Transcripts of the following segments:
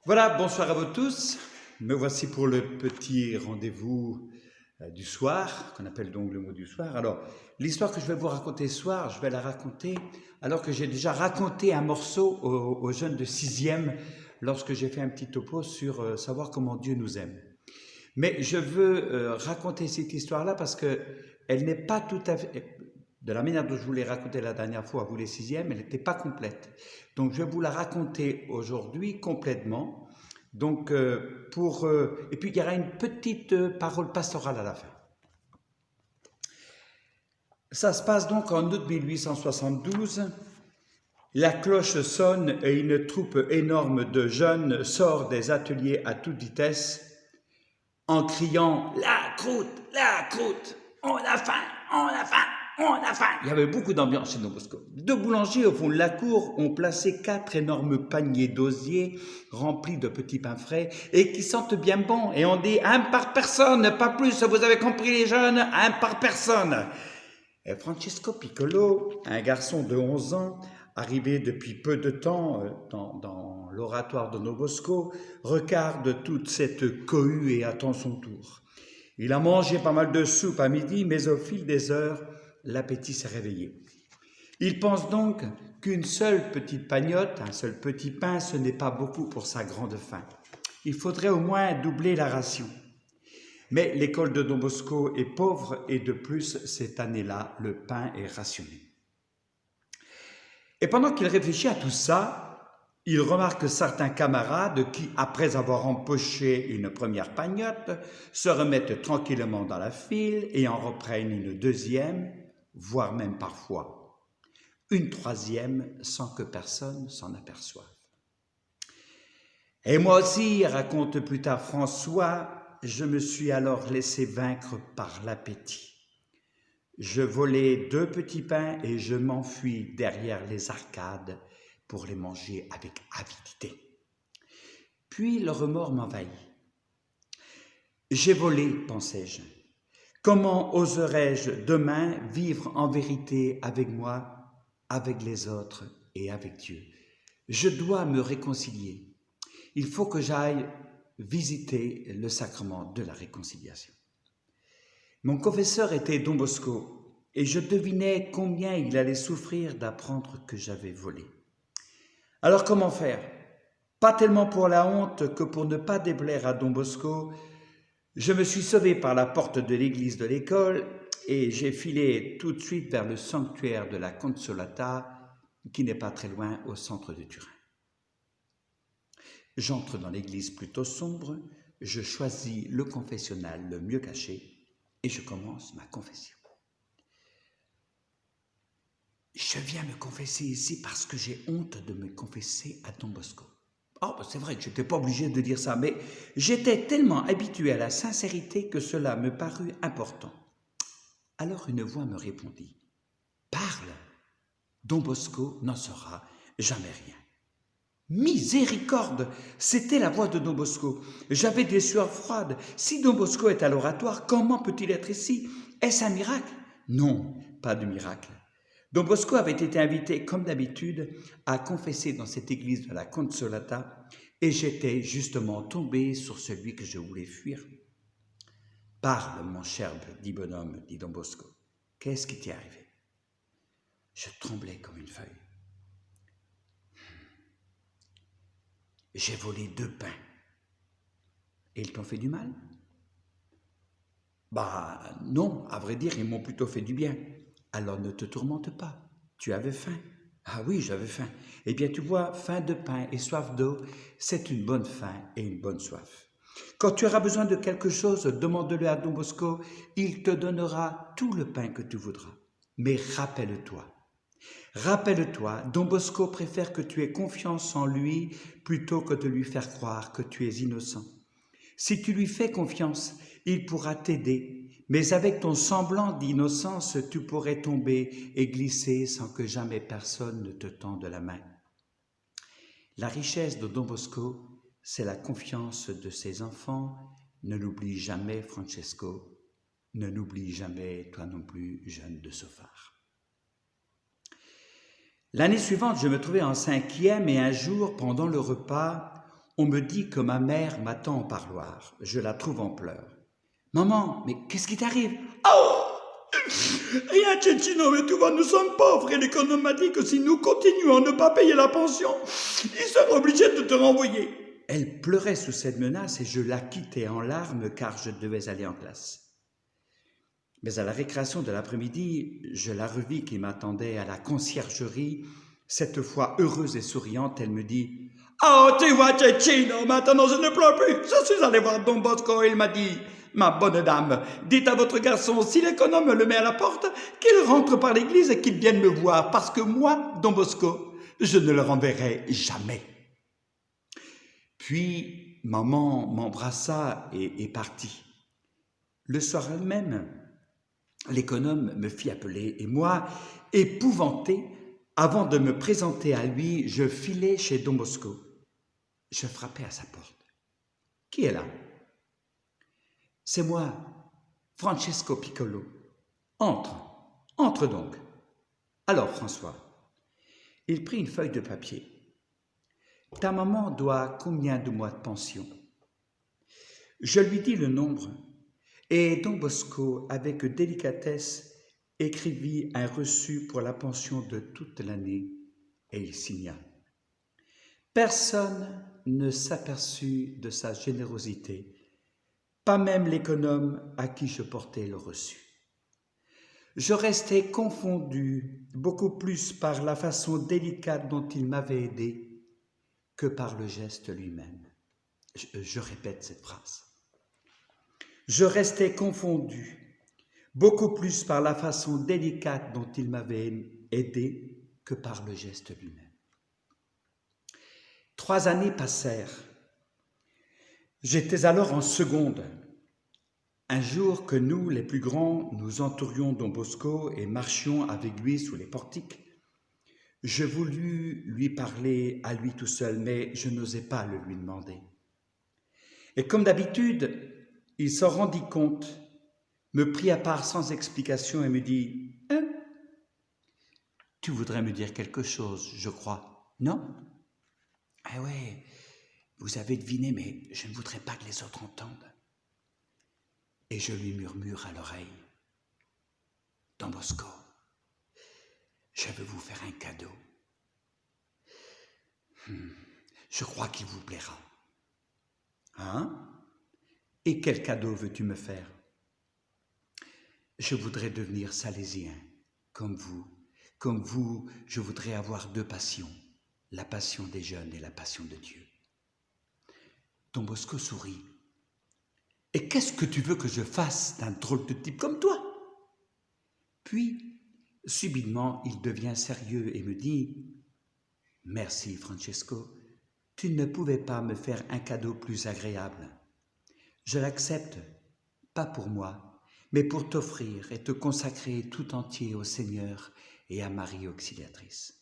Voilà, bonsoir à vous tous. Me voici pour le petit rendez-vous du soir, qu'on appelle donc le mot du soir. Alors, l'histoire que je vais vous raconter ce soir, je vais la raconter alors que j'ai déjà raconté un morceau aux jeunes de sixième lorsque j'ai fait un petit topo sur savoir comment Dieu nous aime. Mais je veux raconter cette histoire-là parce que elle n'est pas tout à fait, de la manière dont je vous l'ai racontée la dernière fois, vous les sixièmes, elle n'était pas complète. Donc je vais vous la raconter aujourd'hui complètement. Donc et puis il y aura une petite parole pastorale à la fin. Ça se passe donc en août 1872. La cloche sonne et une troupe énorme de jeunes sort des ateliers à toute vitesse en criant la croûte, on a faim, on a faim, on a faim. Il y avait beaucoup d'ambiance chez Don Bosco. Deux boulangers au fond de la cour ont placé 4 énormes paniers d'osier remplis de petits pains frais et qui sentent bien bon. Et on dit un par personne, pas plus, vous avez compris les jeunes, un par personne. Et Francesco Piccolo, un garçon de 11 ans, arrivé depuis peu de temps dans l'oratoire de Don Bosco, regarde toute cette cohue et attend son tour. Il a mangé pas mal de soupe à midi, mais au fil des heures, l'appétit s'est réveillé. Il pense donc qu'une seule petite pagnotte, un seul petit pain, ce n'est pas beaucoup pour sa grande faim. Il faudrait au moins doubler la ration. Mais l'école de Don Bosco est pauvre et de plus, cette année-là, le pain est rationné. Et pendant qu'il réfléchit à tout ça, il remarque certains camarades qui, après avoir empoché une première pagnotte, se remettent tranquillement dans la file et en reprennent une deuxième, voire même parfois une troisième, sans que personne s'en aperçoive. Et moi aussi, raconte plus tard François, je me suis alors laissé vaincre par l'appétit. Je volai 2 petits pains et je m'enfuis derrière les arcades pour les manger avec avidité. Puis le remords m'envahit. J'ai volé, pensais-je. Comment oserais-je demain vivre en vérité avec moi, avec les autres et avec Dieu? Je dois me réconcilier. Il faut que j'aille visiter le sacrement de la réconciliation. Mon confesseur était Don Bosco, et je devinais combien il allait souffrir d'apprendre que j'avais volé. Alors comment faire? Pas tellement pour la honte que pour ne pas déplaire à Don Bosco, je me suis sauvé par la porte de l'église de l'école et j'ai filé tout de suite vers le sanctuaire de la Consolata, qui n'est pas très loin au centre de Turin. J'entre dans l'église plutôt sombre, je choisis le confessionnal le mieux caché et je commence ma confession. Je viens me confesser ici parce que j'ai honte de me confesser à Don Bosco. Oh, c'est vrai que je n'étais pas obligé de dire ça, mais j'étais tellement habitué à la sincérité que cela me parut important. Alors une voix me répondit. Parle, Don Bosco n'en saura jamais rien. Miséricorde, c'était la voix de Don Bosco. J'avais des sueurs froides. Si Don Bosco est à l'oratoire, comment peut-il être ici? Est-ce un miracle? Non, pas de miracle. Don Bosco avait été invité, comme d'habitude, à confesser dans cette église de la Consolata, et j'étais justement tombé sur celui que je voulais fuir. Parle, mon cher dit bonhomme, dit Don Bosco. Qu'est-ce qui t'est arrivé? Je tremblais comme une feuille. J'ai volé 2 pains. Et ils t'ont fait du mal? Bah non, à vrai dire, ils m'ont plutôt fait du bien. Alors ne te tourmente pas, tu avais faim. Ah oui, j'avais faim. Eh bien tu vois, faim de pain et soif d'eau, c'est une bonne faim et une bonne soif. Quand tu auras besoin de quelque chose, demande-le à Don Bosco, il te donnera tout le pain que tu voudras. Mais rappelle-toi, Don Bosco préfère que tu aies confiance en lui plutôt que de lui faire croire que tu es innocent. Si tu lui fais confiance, il pourra t'aider, mais avec ton semblant d'innocence, tu pourrais tomber et glisser sans que jamais personne ne te tende la main. La richesse de Don Bosco, c'est la confiance de ses enfants. Ne l'oublie jamais, Francesco. Ne l'oublie jamais, toi non plus, jeune de Sophar. L'année suivante, je me trouvais en 5e et un jour, pendant le repas, On me dit que ma mère m'attend au parloir. Je la trouve en pleurs. Maman, mais qu'est-ce qui t'arrive? Oh! Rien, Cecchino, mais tu vois, nous sommes pauvres et l'économe m'a dit que si nous continuons à ne pas payer la pension, il sera obligé de te renvoyer. Elle pleurait sous cette menace et je la quittai en larmes car je devais aller en classe. Mais à la récréation de l'après-midi, je la revis qui m'attendait à la conciergerie. Cette fois heureuse et souriante, elle me dit « Oh, tu vois, Cecchino, maintenant je ne pleure plus. Je suis allé voir Don Bosco et il m'a dit « Ma bonne dame, dites à votre garçon, si l'économe le met à la porte, qu'il rentre par l'église et qu'il vienne me voir, parce que moi, Don Bosco, je ne le renverrai jamais. » Puis, maman m'embrassa et partit. Le soir même, l'économe me fit appeler et moi, épouvanté, avant de me présenter à lui, je filai chez Don Bosco. Je frappai à sa porte. « Qui est là ?»« C'est moi, Francesco Piccolo. Entre, entre donc. » Alors, François, il prit une feuille de papier. « Ta maman doit combien de mois de pension ?» Je lui dis le nombre et Don Bosco, avec délicatesse, écrivit un reçu pour la pension de toute l'année et il signa. Personne ne s'aperçut de sa générosité, pas même l'économe à qui je portais le reçu. Je restais confondu beaucoup plus par la façon délicate dont il m'avait aidé que par le geste lui-même. Je répète cette phrase. Je restais confondu beaucoup plus par la façon délicate dont il m'avait aidé que par le geste lui-même. 3 années passèrent. J'étais alors en seconde. Un jour que nous, les plus grands, nous entourions Don Bosco et marchions avec lui sous les portiques, je voulus lui parler à lui tout seul, mais je n'osais pas le lui demander. Et comme d'habitude, il s'en rendit compte, me prit à part sans explication et me dit « Hein? Tu voudrais me dire quelque chose, je crois, non ?»« Ah ouais, vous avez deviné, mais je ne voudrais pas que les autres entendent. » Et je lui murmure à l'oreille « Don Bosco, je veux vous faire un cadeau. Je crois qu'il vous plaira. » « Hein? Et quel cadeau veux-tu me faire? »« Je voudrais devenir salésien, comme vous. Comme vous, je voudrais avoir 2 passions, la passion des jeunes et la passion de Dieu. » Don Bosco sourit. « Et qu'est-ce que tu veux que je fasse d'un drôle de type comme toi ?» Puis, subitement, il devient sérieux et me dit « Merci, Francesco, tu ne pouvais pas me faire un cadeau plus agréable. Je l'accepte, pas pour moi, mais pour t'offrir et te consacrer tout entier au Seigneur et à Marie Auxiliatrice. »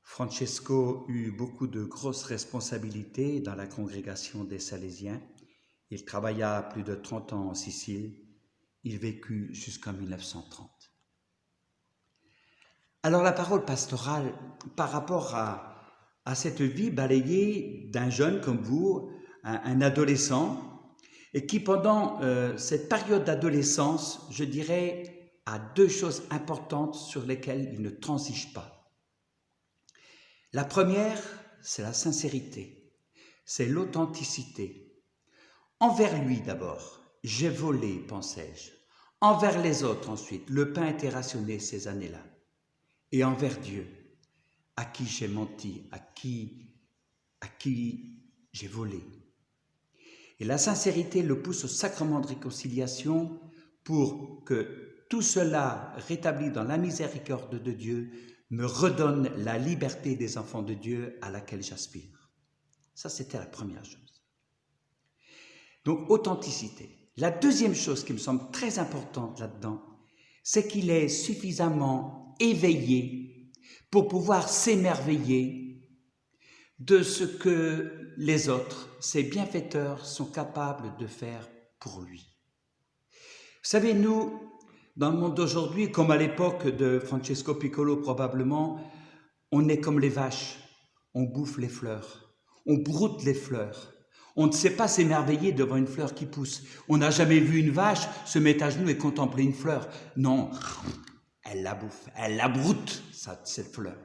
Francesco eut beaucoup de grosses responsabilités dans la congrégation des Salésiens. Il travailla plus de 30 ans en Sicile. Il vécut jusqu'en 1930. Alors la parole pastorale, par rapport à cette vie balayée d'un jeune comme vous, un adolescent, et qui pendant cette période d'adolescence, je dirais, a 2 choses importantes sur lesquelles il ne transige pas. La première, c'est la sincérité, c'est l'authenticité. Envers lui d'abord, j'ai volé, pensais-je. Envers les autres ensuite, le pain était rationné ces années-là. Et envers Dieu, à qui j'ai menti, à qui j'ai volé. Et la sincérité le pousse au sacrement de réconciliation pour que tout cela, rétabli dans la miséricorde de Dieu, me redonne la liberté des enfants de Dieu à laquelle j'aspire. Ça, c'était la première chose. Donc, authenticité. La deuxième chose qui me semble très importante là-dedans, c'est qu'il est suffisamment éveillé pour pouvoir s'émerveiller de ce que les autres, ces bienfaiteurs, sont capables de faire pour lui. Vous savez, nous, dans le monde d'aujourd'hui, comme à l'époque de Francesco Piccolo probablement, on est comme les vaches, on bouffe les fleurs, On broute les fleurs. On ne sait pas s'émerveiller devant une fleur qui pousse. On n'a jamais vu une vache se mettre à genoux et contempler une fleur. Non, elle la bouffe, elle la broute, cette fleur.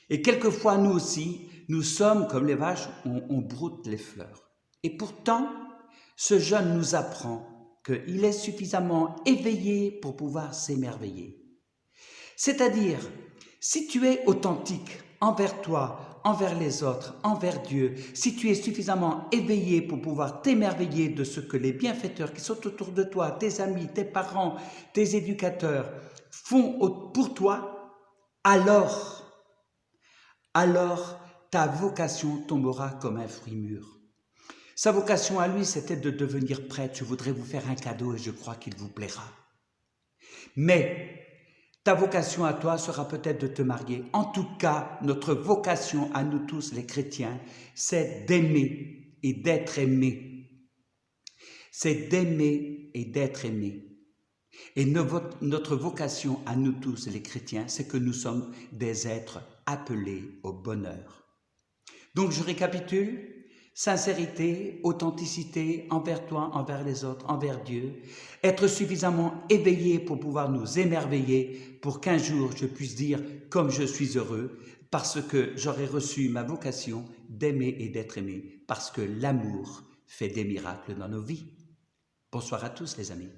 Et quelquefois, nous aussi, nous sommes comme les vaches, on broute les fleurs. Et pourtant, ce jeune nous apprend qu'il est suffisamment éveillé pour pouvoir s'émerveiller. C'est-à-dire, si tu es authentique envers toi, envers les autres, envers Dieu, si tu es suffisamment éveillé pour pouvoir t'émerveiller de ce que les bienfaiteurs qui sont autour de toi, tes amis, tes parents, tes éducateurs, font pour toi, alors ta vocation tombera comme un fruit mûr. Sa vocation à lui, c'était de devenir prêtre. Je voudrais vous faire un cadeau et je crois qu'il vous plaira. Mais ta vocation à toi sera peut-être de te marier. En tout cas, notre vocation à nous tous, les chrétiens, c'est d'aimer et d'être aimés. C'est d'aimer et d'être aimés. Et notre vocation à nous tous, les chrétiens, c'est que nous sommes des êtres appelés au bonheur. Donc je récapitule. Sincérité, authenticité envers toi, envers les autres, envers Dieu. Être suffisamment éveillé pour pouvoir nous émerveiller, pour qu'un jour je puisse dire comme je suis heureux, parce que j'aurai reçu ma vocation d'aimer et d'être aimé, parce que l'amour fait des miracles dans nos vies. Bonsoir à tous les amis.